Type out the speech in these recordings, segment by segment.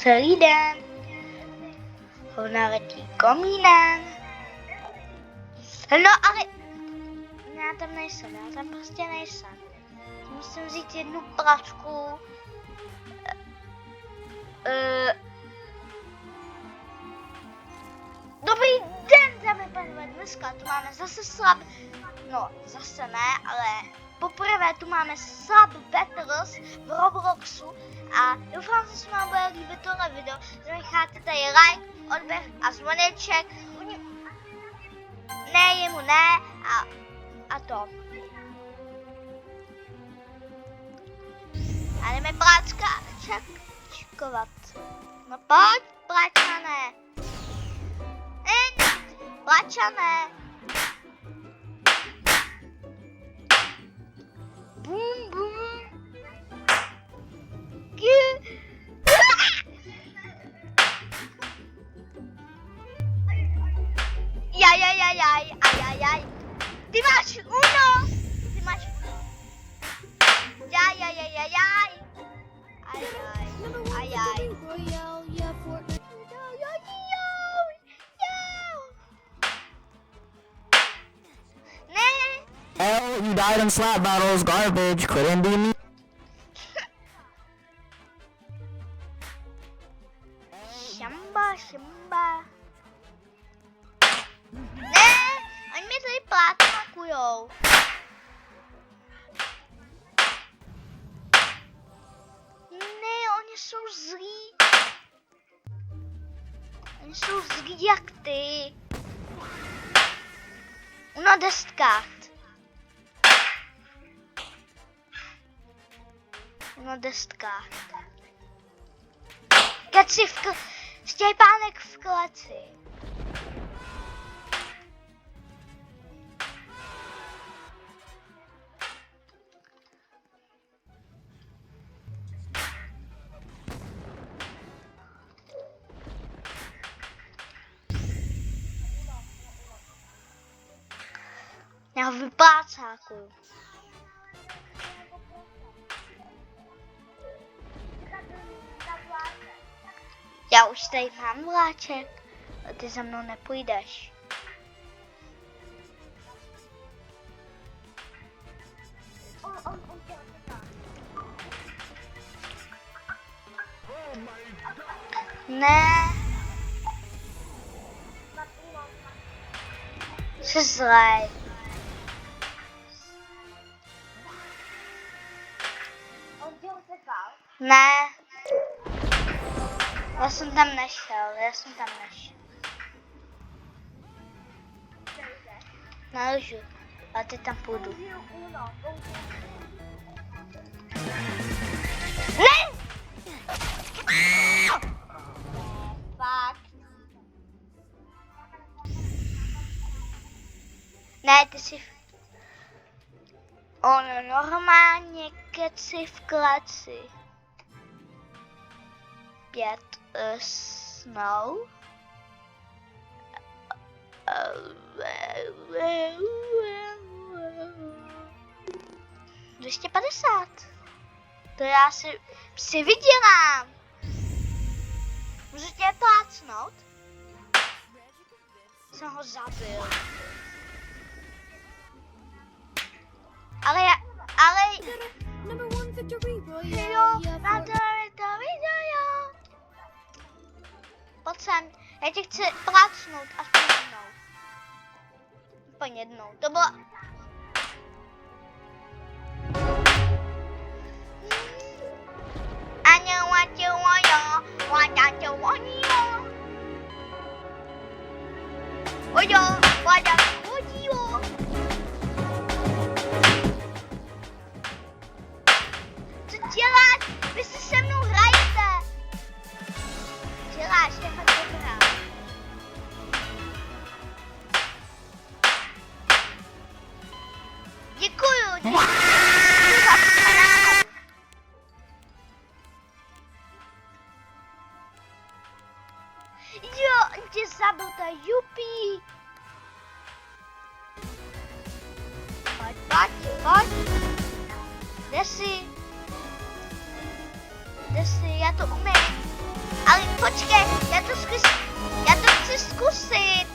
celý den. Ona letí komínem. No ale já tam nejsem, já tam prostě nejsem. Musím vzít jednu placku. Dobrý den, dámy a pánové, dneska tu máme zase no zase ne, ale poprvé tu máme Slab Battles v Robloxu a doufám, že se vám bude líbit tohle video. Zanecháte tady like, odběr a zvoneček. Ne, jemu ne a to. A jdeme pláčkovat. No pojď, pláčané. Pláčané. Bum, bum. Jaj. Ty máš uno. Jaj. Oh, you died in slap battles, garbage, couldn't be me. Šamba. Ne, oni mě tady plácnakujou. Ne, oni jsou zlí. Oni jsou zlí jak ty. Uno destkách. Keci Štěpánek v kleci. Já vyplácákuju. Já už tady mám vláček, a ty za mnou nepůjdeš. Ne. Jsi zlej. Ne. Já jsem tam nešel. Nalžu, a ty tam půjdu. Ne! Fakt. Ne, ty jsi... Ono normálně keci v kleci. 5 snow. 250. To já si vydělám. Můžu tě plácnout? Jsem ho zabil. Ale jo, na to video. Pojď sem, já tě chci plácnout aspoň jednou. To bylo... Co děláš? Vy si se mnou hrajete. Děláš, nechaj to hrát. Děkuju. Jo, on tě zabil, to jupi. Pojď. Jde si, já to umím. Ale počkej, já to chci zkusit.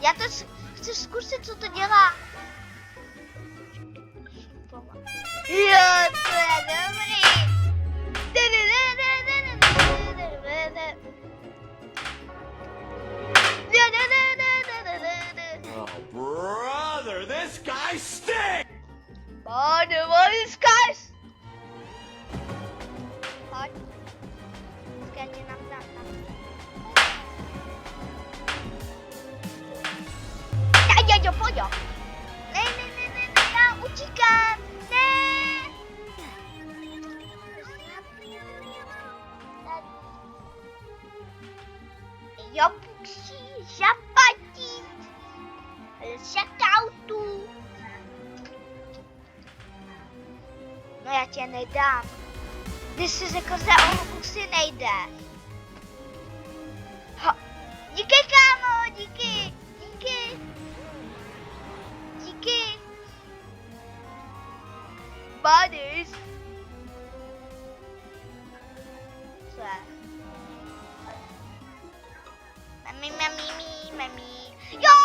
Já to chci zkusit, co to dělá. Jo, to je dobrý. Oh, brother, this guy stinks! Brother, what is guys? Pojď. Skáče nám tam. Jo, pojď jo. Ne, já utíkám. Ne. Jo, musí zaplatit. Checkoutu. No já tě nedám. Ty jsi řekl, že o kusy nejde. Díky, kámo, díky. Buddies. Co je? Mami. Jo.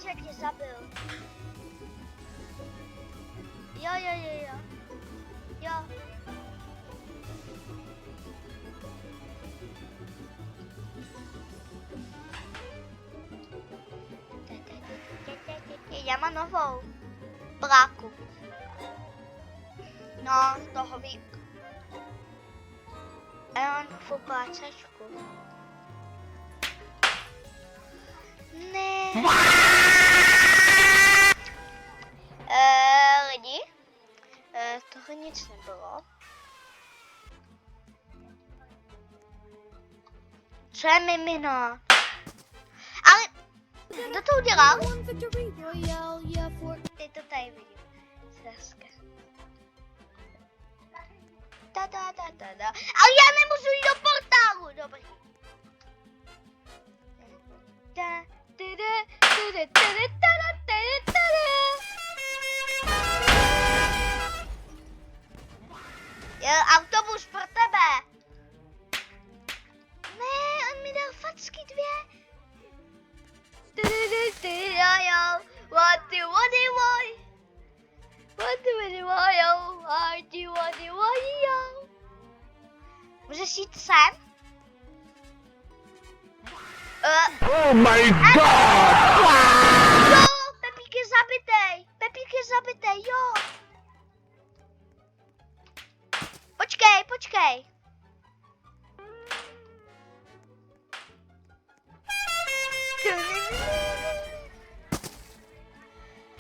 Jack tě zabil. Jo. Já mám novou bráku. No, toho víc. A já mám foukáčečku. Ne. Lidi? Toho nic nebylo. Co je mimino? Ale kdo to udělal? Ty to tady vidím. Zraska. Ale já nemůžu jít do portálu. Dobrý. Autobus pro tebe. Ne, on mi dal facky 2. Jo. What do you want? Můžeš jít sem? Oh my god! Jo, Pepík je zabitej, jo. Počkej.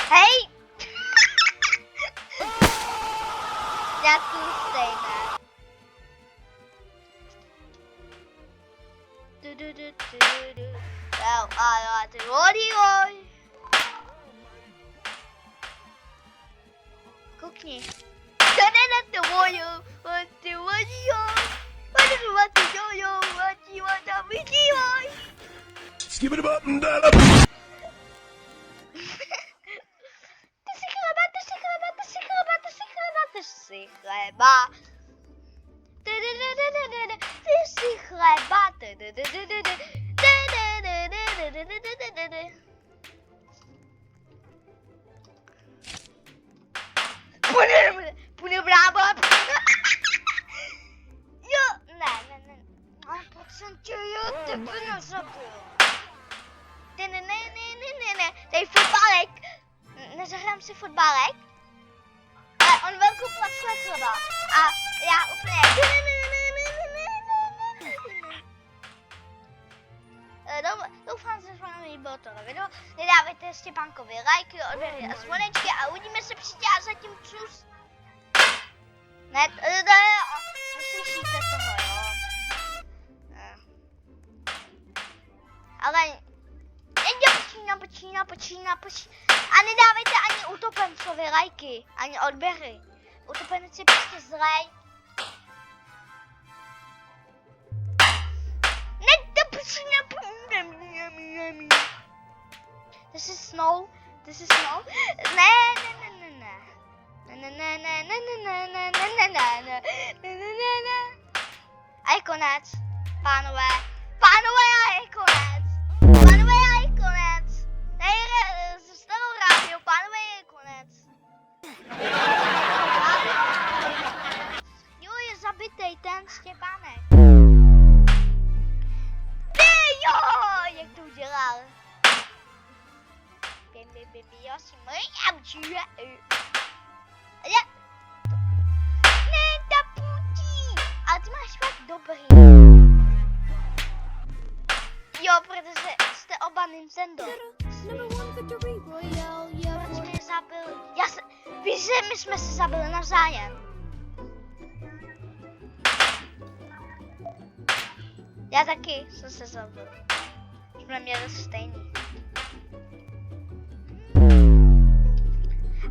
Hej! Já tu stejné. Koukni. Skip it up and down. Ty si chleba. Ty si chleba. Půjde brába. Jo, ne. Ale proč jsem tě nezabil? Ne. Tady fotbalek. Nezahrám si fotbalek? Ale on velkou placku je chleba. A já úplně... Doufám, že se vám líbilo tohle video. Nedávejte Štěpánkovi lajky, odběry a zvonečky a uvidíme se příště a zatím čus. Ne, neslyšíte toho, jo. Ale počíná. A nedávejte ani utopencovi lajky, ani odběry. Utopenec je prostě zlej. This is snow. Ne. konec. Pánové, a je konec. Pánové, a je konec. Tady z toho rádio, pánové, je konec. Jo, je zabitej ten Štěpánek. Ty jo, jak to udělal. Já si mrňam, ne, ta putí. Ale ty máš fakt dobrý. Jo, protože jste oba Nintendo. Proč mě zabil? Víš, že my jsme se zabili navzájem. Já taky jsem se zabil. Jsme měli stejný.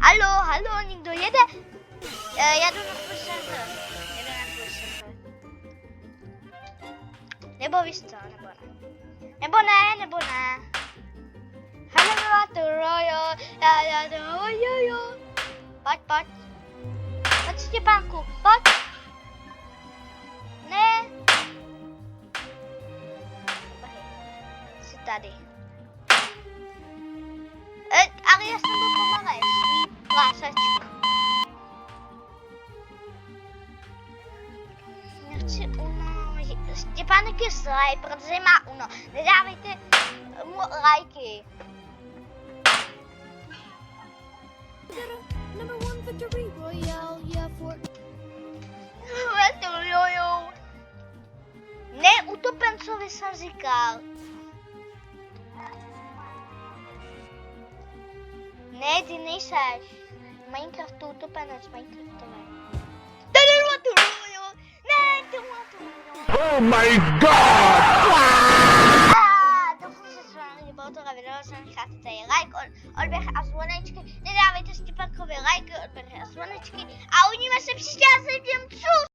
Halo, někdo jede? Já jdu na tvůj server. Nebo víš co, nebo ne. Halo, jo. Pojď. Pojď Štěpánku, pojď. Ne. Jsi tady. Ale já jsem byl pomalej, svý plásačku. Nechci Uno. Štěpánek je zlej, protože má Uno. Nedávejte mu lajky. Ne, utopencovi jsem říkal. Ne, ty nejseš. Minecraftu utopenec, Minecraftový. Ne, Oh my god! Doufám, že se vám líbilo tohle video, že necháte tady like, odběr a zvonečky. Nedávejte Štěpánkovi like, odběr a zvonečky. A uvidíme se příště a se vidím.